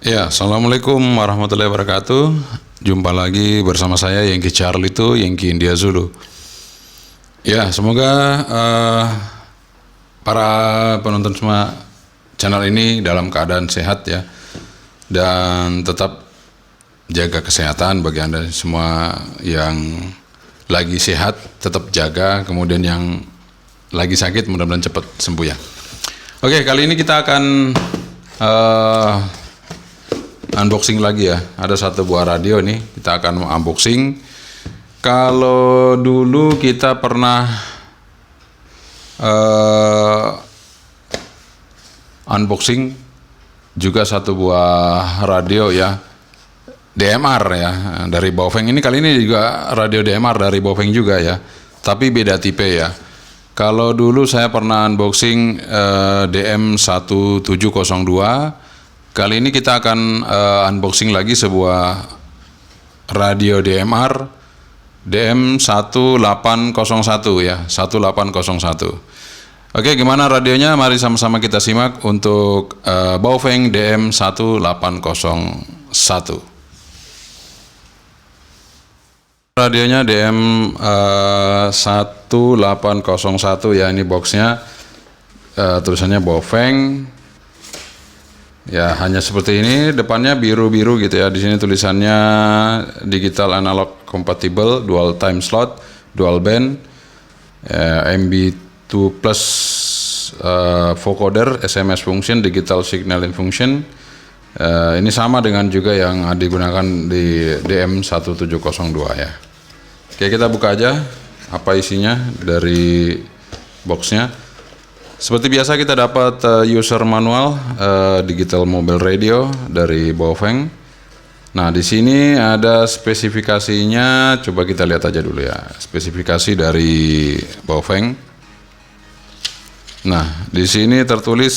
Ya, Assalamualaikum warahmatullahi wabarakatuh. Jumpa lagi bersama saya Yankee Charlie itu, Yankee India Zulu. Ya, semoga para penonton semua channel ini dalam keadaan sehat ya, dan tetap jaga kesehatan bagi Anda semua yang lagi sehat, tetap jaga, kemudian yang lagi sakit mudah-mudahan cepat sembuh ya. Oke, kali ini kita akan unboxing lagi ya. Ada satu buah radio nih, kita akan unboxing. Kalau dulu kita pernah unboxing juga satu buah radio ya, DMR ya, dari Baofeng. Ini kali ini juga radio DMR dari Baofeng juga ya, tapi beda tipe ya. Kalau dulu saya pernah unboxing DM1702. Kali ini kita akan unboxing lagi sebuah radio DMR DM1801 ya, 1801. Oke, gimana radionya? Mari sama-sama kita simak untuk Baofeng DM1801. Radionya DM1801 ya, ini boxnya tulisannya Baofeng. Ya, hanya seperti ini, depannya biru-biru gitu ya. Di sini tulisannya digital analog compatible, dual time slot, dual band, MB2 plus vocoder, SMS function, digital signaling function. Ini sama dengan juga yang digunakan di DM1702 ya. Oke, kita buka aja apa isinya dari boxnya. Seperti biasa kita dapat user manual digital mobile radio dari Baofeng. Nah, di sini ada spesifikasinya, coba kita lihat aja dulu ya. Spesifikasi dari Baofeng. Nah, di sini tertulis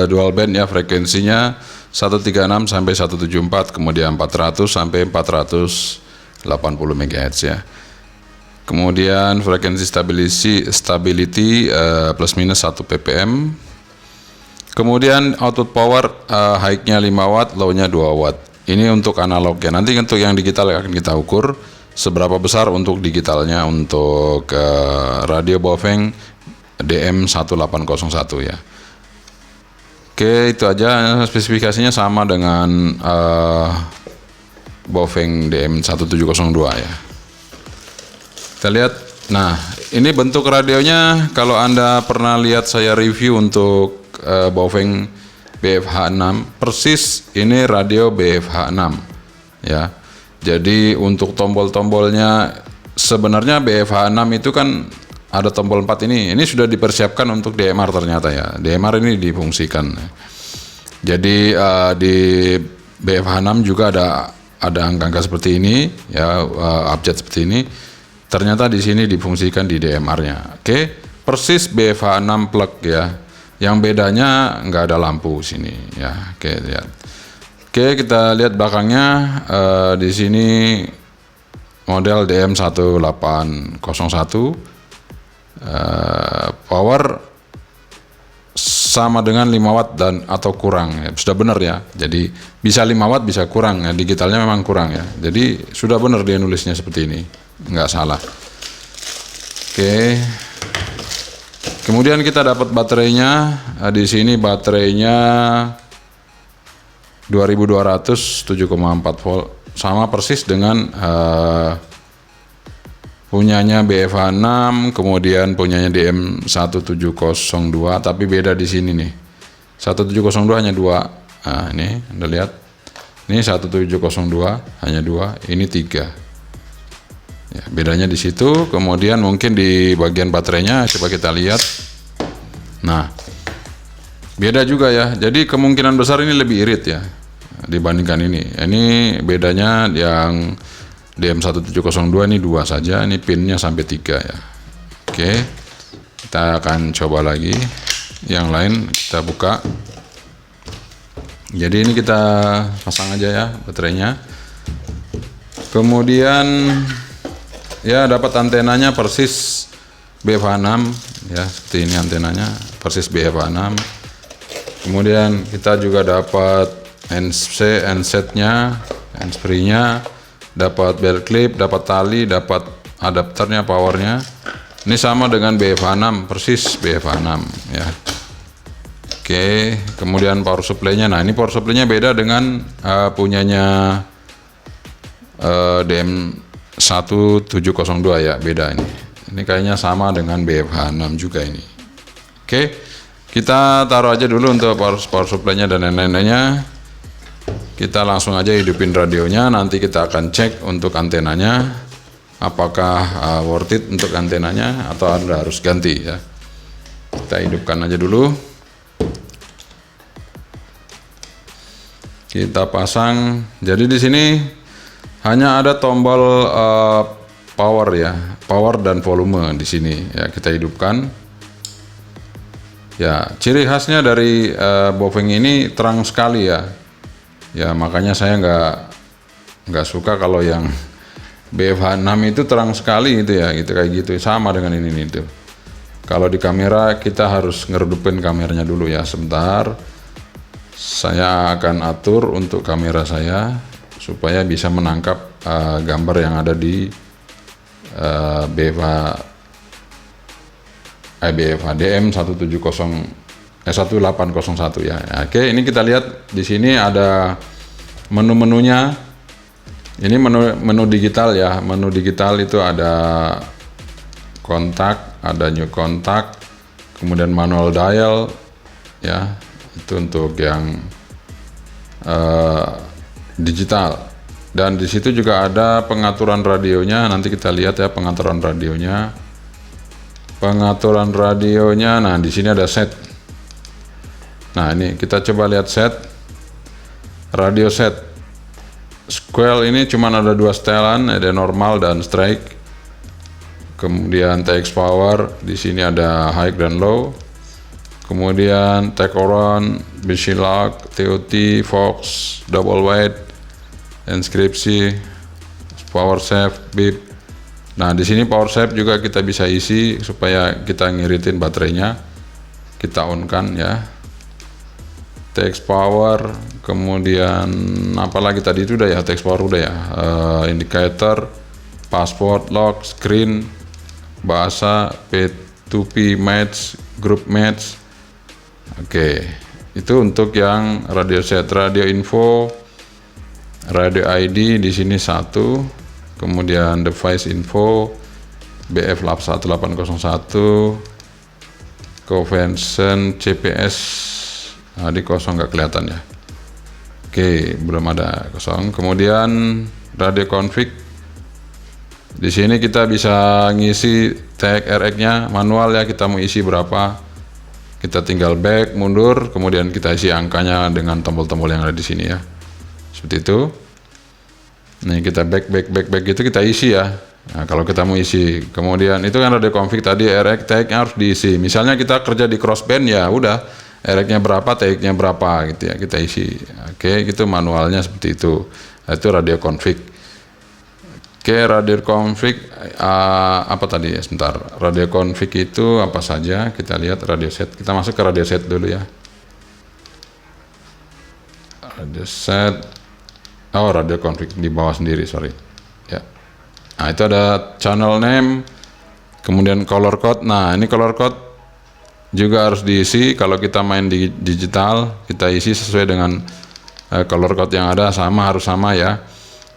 dual band ya, frekuensinya 136 sampai 174, kemudian 400 sampai 480 MHz ya. Kemudian frekuensi stability plus minus 1 ppm. Kemudian output power high-nya 5 watt, low-nya 2 watt. Ini untuk analognya. Nanti untuk yang digital akan kita ukur seberapa besar untuk digitalnya untuk radio Baofeng DM1801 ya. Oke, itu aja spesifikasinya sama dengan Baofeng DM1702 ya. Kita lihat, nah ini bentuk radionya. Kalau Anda pernah lihat saya review untuk Baofeng BFH6, persis ini radio BFH6 ya. Jadi untuk tombol-tombolnya sebenarnya BFH6 itu kan ada tombol 4 ini sudah dipersiapkan untuk DMR ternyata ya. DMR ini difungsikan. Jadi di BFH6 juga ada angka-angka seperti ini ya, abjad seperti ini. Ternyata di sini difungsikan di DMR-nya. Oke, persis BFH6 plug ya. Yang bedanya nggak ada lampu sini ya. Oke, lihat. Oke, kita lihat belakangnya. Di sini model DM1801. Power sama dengan 5 watt dan atau kurang ya. Sudah benar ya. Jadi bisa 5 watt bisa kurang ya. Digitalnya memang kurang ya. Jadi sudah benar dia nulisnya seperti ini. Nggak salah. Oke. Kemudian kita dapat baterainya. Di sini baterainya 2200 7,4 volt, sama persis dengan punyanya BFH6, kemudian punyanya DM1702, tapi beda di sini nih. 1702 hanya 2. Nah, ini Anda lihat. Ini 1702 hanya 2, ini 3. Ya, bedanya di situ. Kemudian mungkin di bagian baterainya coba kita lihat. Nah, beda juga ya. Jadi kemungkinan besar ini lebih irit ya dibandingkan ini. Ini bedanya yang DM1702 ini 2 saja. Ini pinnya sampai 3 ya. Oke, kita akan coba lagi. Yang lain kita buka. Jadi ini kita pasang aja ya baterainya. Kemudian ya dapat antenanya persis BFH6 ya, seperti ini antenanya persis BFH6. Kemudian kita juga dapat handsetnya, handsfree-nya, dapat belt clip, dapat tali, dapat adapternya, powernya. Ini sama dengan BFH6, persis BFH6 ya. Oke, kemudian power supply-nya. Nah, ini power supply-nya beda dengan punyanya DM1702 ya, beda ini. Ini kayaknya sama dengan BFH6 juga ini. Oke, kita taruh aja dulu untuk power supply-nya dan lain-lainnya. Kita langsung aja hidupin radionya, nanti kita akan cek untuk antenanya apakah worth it untuk antenanya atau Anda harus ganti ya. Kita hidupkan aja dulu. Kita pasang. Jadi di sini hanya ada tombol power ya, power dan volume di sini ya. Kita hidupkan. Ya, ciri khasnya dari Baofeng ini terang sekali ya. Ya, makanya saya nggak suka kalau yang BFH6 itu terang sekali gitu ya, gitu kayak gitu. Sama dengan ini tuh. Kalau di kamera kita harus ngeredupin kameranya dulu ya, sebentar. Saya akan atur untuk kamera saya supaya bisa menangkap gambar yang ada di BFH DM 1801 ya. Oke, ini kita lihat di sini ada menu-menunya. Ini menu digital ya. Menu digital itu ada kontak, ada new kontak, kemudian manual dial ya. Itu untuk yang digital. Dan di situ juga ada pengaturan radionya. Nanti kita lihat ya pengaturan radionya. Pengaturan radionya. Nah, di sini ada set. Nah, ini kita coba lihat set. Radio set. Square ini cuma ada 2 setelan, ada normal dan strike. Kemudian TX power, di sini ada high dan low. Kemudian take around, BC lock, TOT, Fox, double wide, inskripsi, power save, beep. Nah, di sini power save juga kita bisa isi supaya kita ngiritin baterainya. Kita on kan ya. TX power, kemudian apalagi tadi itu udah ya, TX power udah ya. Indicator, password, lock, screen, bahasa, P2P match, group match. Oke, itu untuk yang radio set. Radio info, radio ID di sini 1, kemudian device info BF1801, convention CPS. Nah, di kosong nggak kelihatan ya. Oke, belum ada kosong. Kemudian radio config. Di sini kita bisa ngisi tag RX-nya manual ya, kita mau isi berapa. Kita tinggal back, mundur, kemudian kita isi angkanya dengan tombol-tombol yang ada di sini ya. Seperti itu. Nih kita back gitu kita isi ya. Nah, kalau kita mau isi, kemudian itu kan radio config tadi RX tag-nya harus diisi. Misalnya kita kerja di crossband ya udah RX-nya berapa, tag-nya berapa gitu ya, kita isi. Oke, gitu manualnya seperti itu. Nah, itu radio config. Oke, radio config apa tadi ya, sebentar. Radio config itu apa saja? Kita lihat radio set. Kita masuk ke radio set dulu ya. Radio set. Oh, radio config di bawah sendiri, sorry. Ya. Nah, itu ada channel name, kemudian color code. Nah, ini color code juga harus diisi. Kalau kita main di digital, kita isi sesuai dengan color code yang ada, harus sama ya.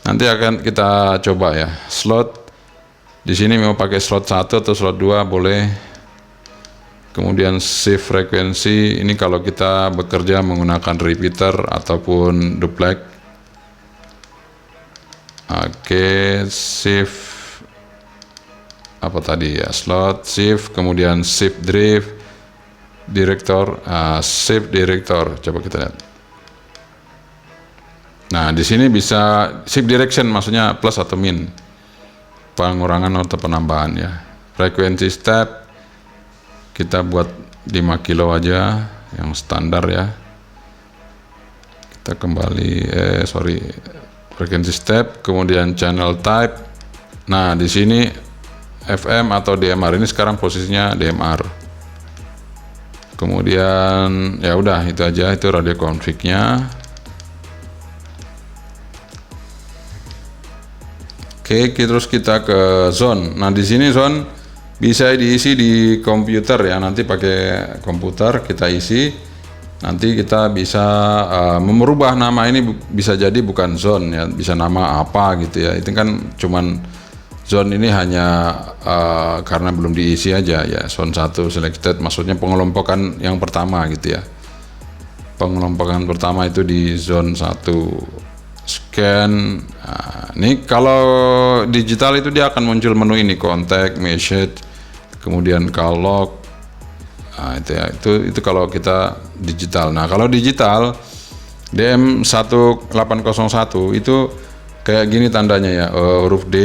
Nanti akan kita coba ya. Slot di sini mau pakai slot 1 atau slot 2 boleh. Kemudian shift frekuensi ini kalau kita bekerja menggunakan repeater ataupun duplex. Oke, shift apa tadi ya, slot, shift, kemudian shift drive, director, shift director. Coba kita lihat. Nah, di sini bisa shift direction, maksudnya plus atau min, pengurangan atau penambahan ya. Frekuensi step kita buat 5 kilo aja, yang standar ya. Kita kembali, frekuensi step, kemudian channel type. Nah, di sini FM atau DMR, ini sekarang posisinya DMR. Kemudian ya udah itu aja, itu radio config-nya. Oke, terus kita ke zone. Nah, di sini zone bisa diisi di komputer ya. Nanti pakai komputer kita isi. Nanti kita bisa merubah nama ini, bisa jadi bukan zone ya, bisa nama apa gitu ya. Itu kan cuman zone ini hanya karena belum diisi aja ya. Zone 1 selected, maksudnya pengelompokan yang pertama gitu ya. Pengelompokan pertama itu di zone 1. Scan. Nah, ini kalau digital itu dia akan muncul menu ini, contact, message, kemudian call log. Nah, itu ya, itu kalau kita digital. Nah, kalau digital DM1801 itu kayak gini tandanya ya, huruf D,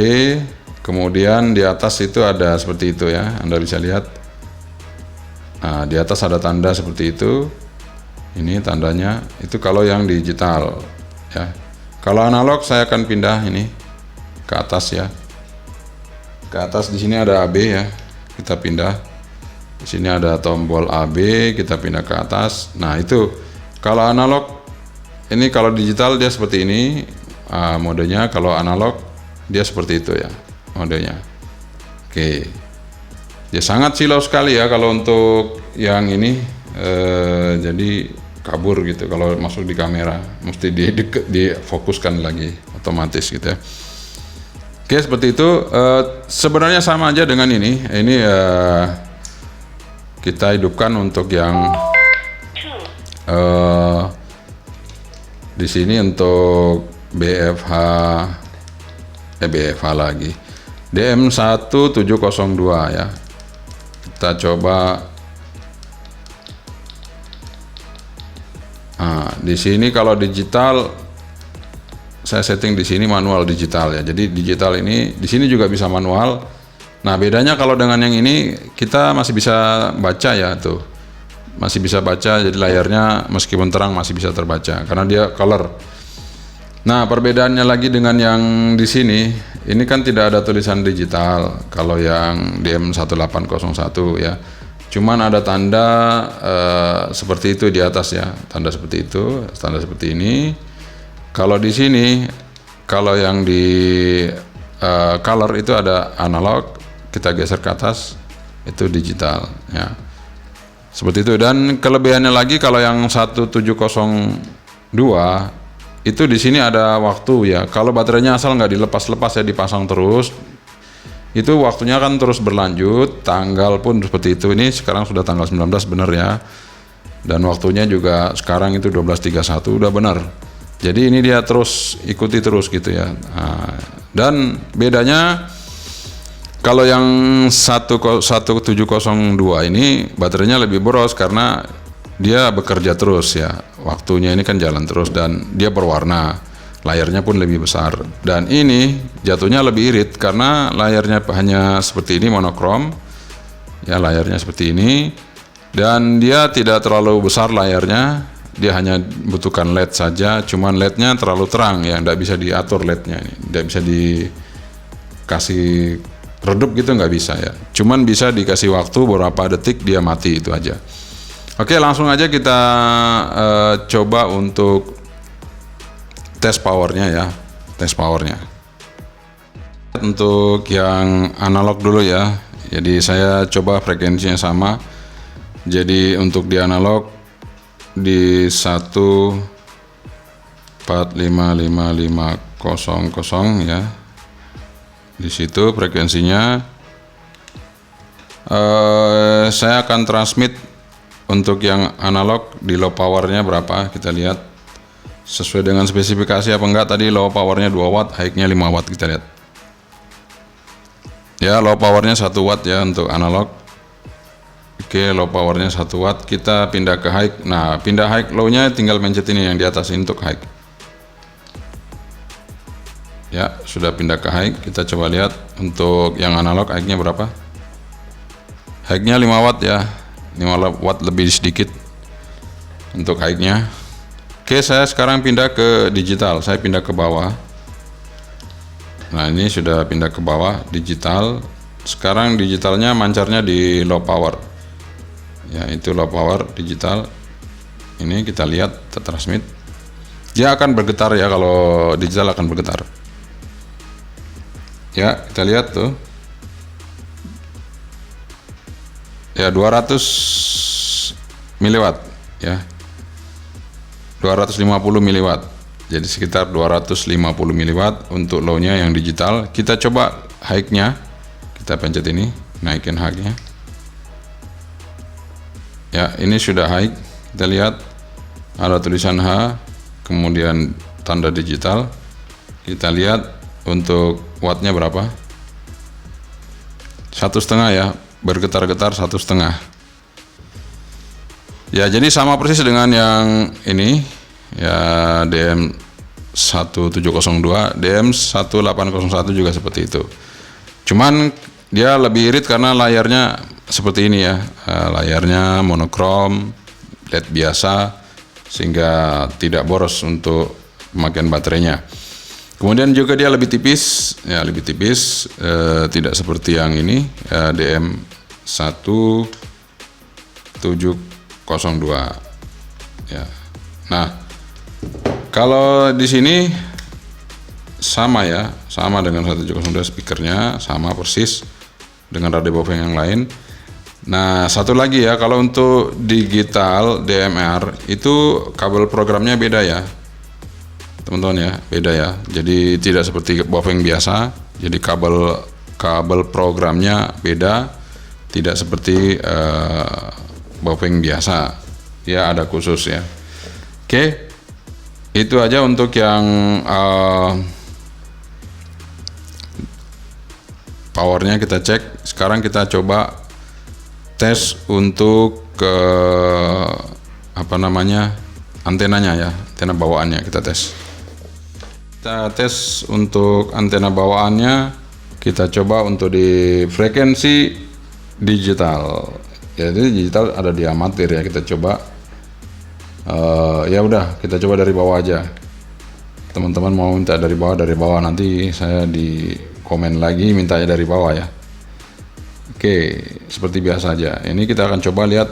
kemudian di atas itu ada seperti itu ya, Anda bisa lihat. Nah, di atas ada tanda seperti itu. Ini tandanya, itu kalau yang digital ya. Kalau analog saya akan pindah ini ke atas ya. Ke atas di sini ada AB ya. Kita pindah. Di sini ada tombol AB, kita pindah ke atas. Nah, itu kalau analog ini, kalau digital dia seperti ini modenya, kalau analog dia seperti itu ya modenya. Oke. Ya sangat silau sekali ya kalau untuk yang ini jadi kabur gitu kalau masuk di kamera, mesti difokuskan lagi otomatis gitu ya. Oke, seperti itu. Sebenarnya sama aja dengan ini kita hidupkan untuk yang di sini untuk BFH lagi DM1702 ya. Kita coba. Nah, di sini kalau digital saya setting di sini manual digital ya. Jadi digital ini di sini juga bisa manual. Nah, bedanya kalau dengan yang ini kita masih bisa baca ya tuh. Masih bisa baca, jadi layarnya meskipun terang masih bisa terbaca karena dia color. Nah, perbedaannya lagi dengan yang di sini, ini kan tidak ada tulisan digital kalau yang DM1801 ya. Cuman ada tanda seperti itu di atas ya, tanda seperti itu, tanda seperti ini. Kalau di sini, kalau yang di color itu ada analog, kita geser ke atas, itu digital ya. Seperti itu. Dan kelebihannya lagi kalau yang 1702 itu di sini ada waktu ya. Kalau baterainya asal nggak dilepas-lepas ya, dipasang terus, itu waktunya kan terus berlanjut. Tanggal pun seperti itu. Ini sekarang sudah tanggal 19 benar ya, dan waktunya juga sekarang itu 12.31 udah benar. Jadi ini dia terus ikuti terus gitu ya. Nah, dan bedanya kalau yang 1702 ini baterainya lebih boros karena dia bekerja terus ya, waktunya ini kan jalan terus dan dia berwarna. Layarnya pun lebih besar, dan ini jatuhnya lebih irit karena layarnya hanya seperti ini, monokrom ya, layarnya seperti ini, dan dia tidak terlalu besar layarnya, dia hanya butuhkan LED saja. Cuman LED-nya terlalu terang ya, tidak bisa diatur LED-nya ini, tidak bisa dikasih redup gitu, nggak bisa ya, cuman bisa dikasih waktu beberapa detik dia mati, itu aja. Oke, langsung aja kita coba untuk tes powernya ya, tes powernya. Untuk yang analog dulu ya, jadi saya coba frekuensinya sama. Jadi untuk di analog di 145500 ya, di situ frekuensinya. Saya akan transmit untuk yang analog di low powernya berapa, kita lihat sesuai dengan spesifikasi apa enggak. Tadi low powernya 2 watt, high-nya 5 watt, kita lihat ya. Low powernya 1 watt ya untuk analog. Oke, low powernya 1 watt, kita pindah ke high. Nah, pindah high low nya tinggal mencet ini yang di atas ini untuk high ya. Sudah pindah ke high, kita coba lihat untuk yang analog high-nya berapa. High-nya 5 watt ya, 5 watt lebih sedikit untuk high-nya. Oke, saya sekarang pindah ke digital, saya pindah ke bawah. Nah, ini sudah pindah ke bawah digital. Sekarang digitalnya mancarnya di low power ya, itu low power digital. Ini kita lihat transmit, dia akan bergetar ya, kalau digital akan bergetar. Ya, kita lihat tuh. Ya, 200 miliwatt ya. 250 miliwatt. Jadi sekitar 250 miliwatt untuk low-nya yang digital. Kita coba high-nya. Kita pencet ini, naikin high-nya. Ya, ini sudah high. Kita lihat ada tulisan H, kemudian tanda digital. Kita lihat untuk wattnya berapa. 1,5 ya, bergetar-getar 1,5. Ya, jadi sama persis dengan yang ini ya, DM1702, DM1801 juga seperti itu. Cuman dia lebih irit karena layarnya seperti ini ya, layarnya monokrom, LED biasa, sehingga tidak boros untuk pemakaian baterainya. Kemudian juga dia lebih tipis, ya lebih tipis, tidak seperti yang ini DM1702 ya. Nah, kalau di sini sama ya, sama dengan 1702 speakernya, sama persis dengan radio Baofeng yang lain. Nah, satu lagi ya, kalau untuk digital DMR itu kabel programnya beda ya, teman-teman ya, beda ya. Jadi tidak seperti Baofeng biasa. Jadi kabel programnya beda, tidak seperti Baofeng biasa. Ya ada khusus ya. Oke, itu aja untuk yang powernya kita cek. Sekarang kita coba tes untuk antenanya ya, antena bawaannya kita tes. Kita tes untuk antena bawaannya, kita coba untuk di frekuensi digital. Jadi digital ada di amatir ya, kita coba. Ya udah, kita coba dari bawah aja. Teman-teman mau minta dari bawah, nanti saya di komen lagi mintanya dari bawah ya. Oke, seperti biasa aja. Ini kita akan coba lihat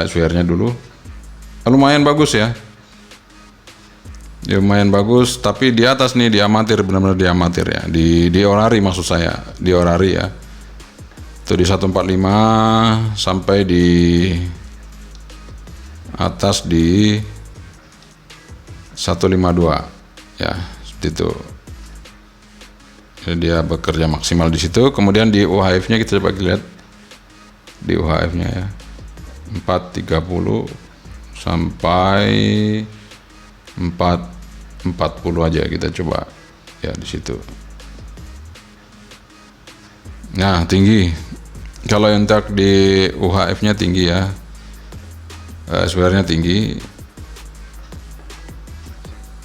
SWR-nya dulu. Lumayan bagus ya. Ya, lumayan bagus, tapi di atas nih di amatir, benar-benar di amatir ya. Di orari maksud saya, di orari ya. Itu di 145 sampai di atas di 152 ya, seperti itu. Jadi dia bekerja maksimal di situ. Kemudian di UHF-nya kita coba lihat di UHF-nya ya, 430 sampai 440 aja kita coba ya di situ. Nah, tinggi. Kalau yang tak di UHF-nya tinggi ya, SWR-nya tinggi.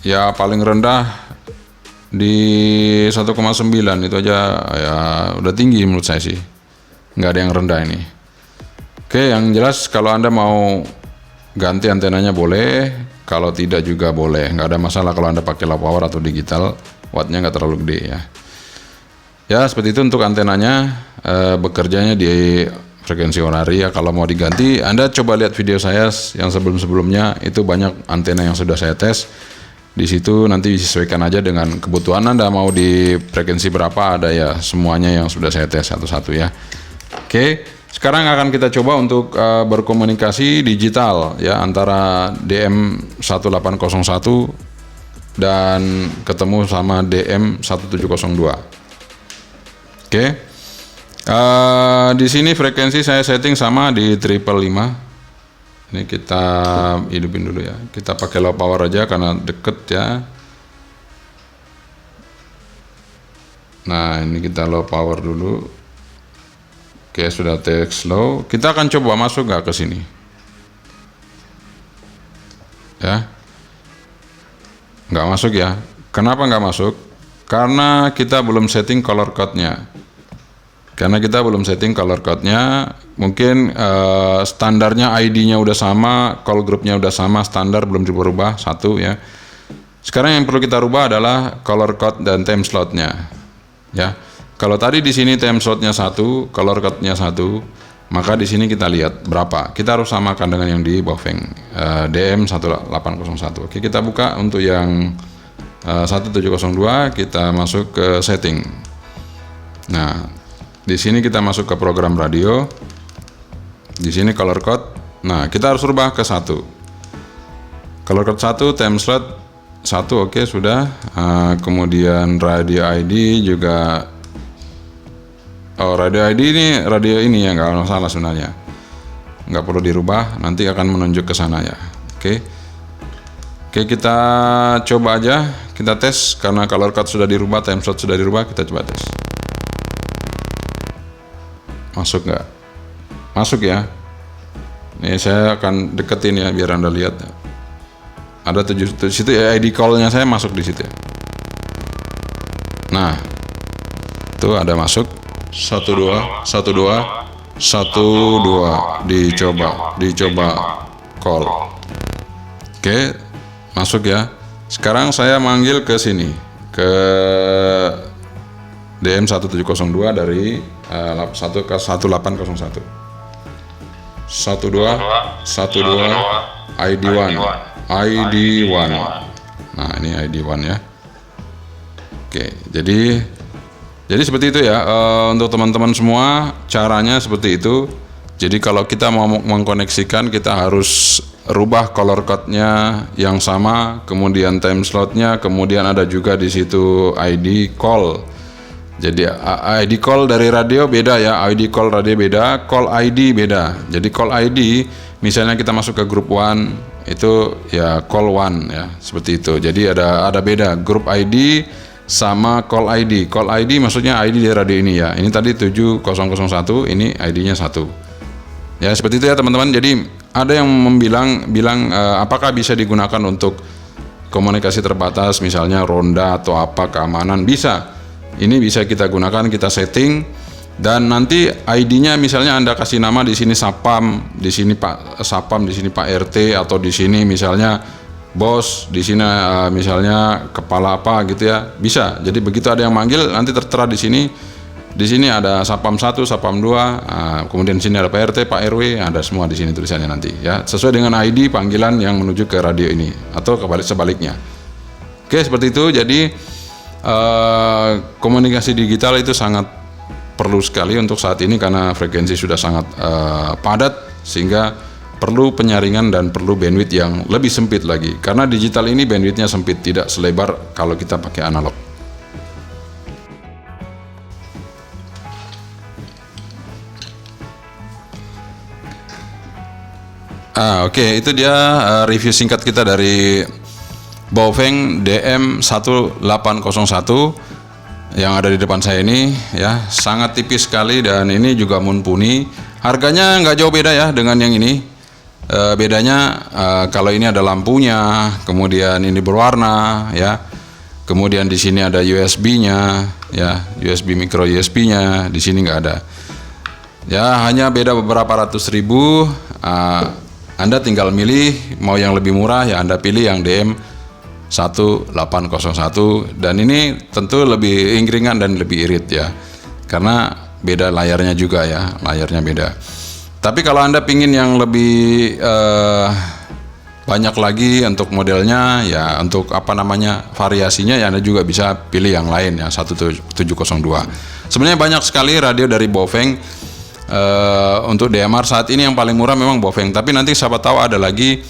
Ya paling rendah di 1,9 itu aja ya udah tinggi menurut saya sih, nggak ada yang rendah ini. Oke, yang jelas kalau Anda mau ganti antenanya boleh, kalau tidak juga boleh, nggak ada masalah kalau Anda pakai low power atau digital, wattnya nggak terlalu gede ya. Ya seperti itu untuk antenanya, bekerjanya di frekuensi orari ya. Kalau mau diganti, Anda coba lihat video saya yang sebelum-sebelumnya, itu banyak antena yang sudah saya tes. Di situ nanti disesuaikan aja dengan kebutuhan Anda, mau di frekuensi berapa, ada ya semuanya yang sudah saya tes satu-satu ya. Oke, sekarang akan kita coba untuk berkomunikasi digital ya antara DM1801 dan ketemu sama DM1702. Oke. Di sini frekuensi saya setting sama di 555. Ini kita hidupin dulu ya. Kita pakai low power aja karena deket ya. Nah, ini kita low power dulu. Oke, sudah tes low. Kita akan coba masuk nggak ke sini. Ya. Nggak masuk ya. Kenapa nggak masuk? Karena kita belum setting color code-nya. Mungkin standarnya ID-nya udah sama, call group-nya udah sama, standar belum dirubah satu ya. Sekarang yang perlu kita rubah adalah color code dan time slot-nya ya. Kalau tadi di sini time slot-nya 1, color code-nya 1, maka di sini kita lihat berapa. Kita harus samakan dengan yang di Baofeng DM1801. Oke, kita buka untuk yang 1702, kita masuk ke setting. Nah, di sini kita masuk ke program radio. Di sini color code. Nah, kita harus rubah ke 1. Color code 1, time slot 1, oke, sudah. Kemudian radio ID juga. Oh, radio ID ini ya, nggak salah sebenarnya. Nggak perlu dirubah, nanti akan menunjuk ke sana ya. Oke, kita coba aja, kita tes karena color code sudah dirubah, time slot sudah dirubah, kita coba tes. Masuk nggak? Masuk ya. Nih saya akan deketin ya biar Anda lihat. Ada 7 situ ya, ID call-nya saya masuk di situ ya. Nah, tuh ada masuk 12 dicoba call. Oke, masuk ya. Sekarang saya manggil ke sini, ke DM 1702 dari 1 ke 1801. 12 ID1. Nah, ini ID1 ya. Oke, jadi seperti itu ya. Untuk teman-teman semua, caranya seperti itu. Jadi kalau kita mau mengkoneksikan, kita harus rubah color code-nya yang sama, kemudian time slot-nya, kemudian ada juga di situ ID call. Jadi ID call dari radio beda ya, ID call radio beda, call ID beda. Jadi call ID, misalnya kita masuk ke grup 1, itu ya call 1 ya, seperti itu. Jadi ada beda grup ID sama call ID. Call ID maksudnya ID di radio ini ya. Ini tadi 7001, ini ID-nya 1. Ya seperti itu ya teman-teman. Jadi ada yang bilang apakah bisa digunakan untuk komunikasi terbatas, misalnya ronda atau apa keamanan, bisa. Ini bisa kita gunakan, kita setting, dan nanti ID-nya misalnya Anda kasih nama di sini Sapam, di sini Pak Sapam, di sini Pak RT, atau di sini misalnya bos, di sini misalnya kepala apa gitu ya, bisa. Jadi begitu ada yang manggil nanti tertera di sini. Di sini ada Sapam 1, Sapam 2, kemudian di sini ada Pak RT, Pak RW, ada semua di sini tulisannya nanti ya, sesuai dengan ID panggilan yang menuju ke radio ini atau sebaliknya. Oke, seperti itu. Jadi komunikasi digital itu sangat perlu sekali untuk saat ini karena frekuensi sudah sangat padat, sehingga perlu penyaringan dan perlu bandwidth yang lebih sempit lagi. Karena digital ini bandwidthnya sempit, tidak selebar kalau kita pakai analog. Oke, itu dia review singkat kita dari Baofeng DM1801 yang ada di depan saya ini ya, sangat tipis sekali dan ini juga mumpuni. Harganya nggak jauh beda ya dengan yang ini. Bedanya kalau ini ada lampunya, kemudian ini berwarna ya. Kemudian di sini ada USB-nya ya, USB micro USB-nya, di sini nggak ada. Ya, hanya beda beberapa ratus ribu. Anda tinggal milih mau yang lebih murah ya, Anda pilih yang DM1801, dan ini tentu lebih ringan dan lebih irit ya, karena beda layarnya juga ya, layarnya beda. Tapi kalau Anda pingin yang lebih banyak lagi untuk modelnya ya, untuk variasinya ya, Anda juga bisa pilih yang lain ya, 1702. Sebenarnya banyak sekali radio dari Baofeng. Untuk DMR saat ini yang paling murah memang Baofeng, tapi nanti siapa tahu ada lagi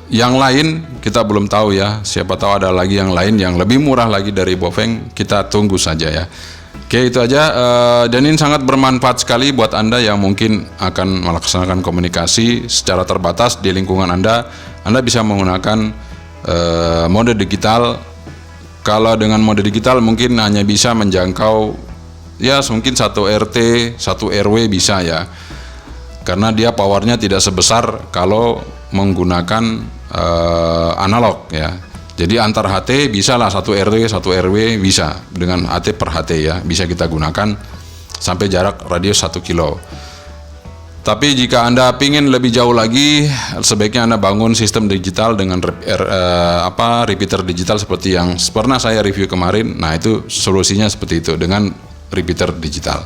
yang lain, kita belum tahu ya, siapa tahu ada lagi yang lain yang lebih murah lagi dari Baofeng, kita tunggu saja ya. Oke, itu aja, dan ini sangat bermanfaat sekali buat Anda yang mungkin akan melaksanakan komunikasi secara terbatas di lingkungan Anda. Anda bisa menggunakan mode digital. Kalau dengan mode digital mungkin hanya bisa menjangkau ya mungkin 1 RT, 1 RW bisa ya, karena dia powernya tidak sebesar kalau menggunakan analog ya. Jadi antar HT bisa lah, 1 RT 1 RW bisa dengan HT per HT ya, bisa kita gunakan sampai jarak radius 1 kilo. Tapi jika Anda ingin lebih jauh lagi, sebaiknya Anda bangun sistem digital dengan repeater digital seperti yang pernah saya review kemarin. Nah, itu solusinya seperti itu dengan repeater digital.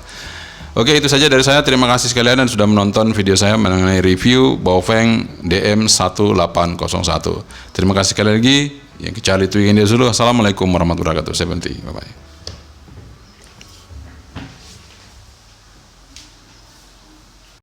Oke, itu saja dari saya. Terima kasih sekalian dan sudah menonton video saya mengenai review Baofeng DM1801. Terima kasih sekali lagi. Yang Charlie Twiggy India dulu. Assalamualaikum warahmatullahi wabarakatuh. Bye bye.